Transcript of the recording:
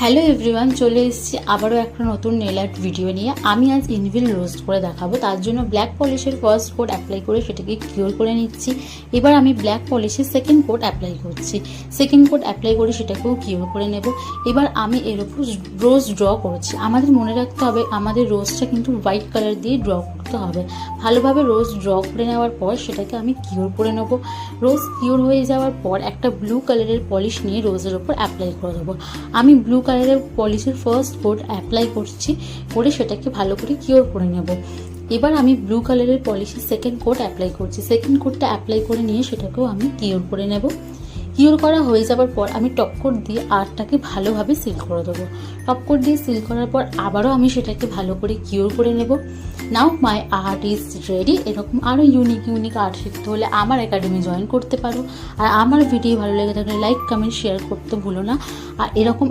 Hello everyone, চলে এসেছি আবারও একটা নতুন নেল আর্ট ভিডিও নিয়ে। আমি আজ ইনভিল রোস্ট করে দেখাবো। তার জন্য ব্ল্যাক পলিশের ফার্স্ট কোট অ্যাপ্লাই করে সেটাকে কিওর করে নিচ্ছি। এবার আমি ব্ল্যাক পলিশের সেকেন্ড কোট অ্যাপ্লাই করছি। সেকেন্ড কোট অ্যাপ্লাই করে সেটাকেও কিওর করে নেব। এবার আমি এর উপর রোজ ড্র করছি। আমাদের মনে রাখতে হবে আমাদের রোজটা কিন্তু হোয়াইট কালার দিয়ে ড্র করতে হবে। ভালোভাবে রোজ ড্র করে নেওয়ার পর সেটাকে আমি কিওর করে নেব। রোজ কিওর হয়ে যাওয়ার পর একটা ব্লু কালারের পলিশ নিয়ে রোজের উপর অ্যাপ্লাই করে দেবো। আমি ব্লু কালারের পলিশের ফার্স্ট কোট অ্যাপ্লাই করছি, করে সেটাকে ভালো করে কিওর করে নেব। এবার আমি ব্লু কালারের পলিশের সেকেন্ড কোট অ্যাপ্লাই করছি। সেকেন্ড কোটটা অ্যাপ্লাই করে নিয়ে সেটাকেও আমি কিওর করে নেব। কিওর করা হয়ে যাওয়ার পর আমি টপ কোট দিয়ে আর্টটাকে ভালোভাবে সিল করে দেবো। টপ কোট দিয়ে সিল করার পর আবারও আমি সেটাকে ভালো করে কিওর করে নেব। নাও মাই আর্ট ইজ রেডি। এরকম আরও ইউনিক আর্ট শিখতে হলে আমার একাডেমি জয়েন করতে পারো। আর আমার ভিডিও ভালো লেগে থাকলে লাইক, কমেন্ট, শেয়ার করতে ভুলো না। আর এরকম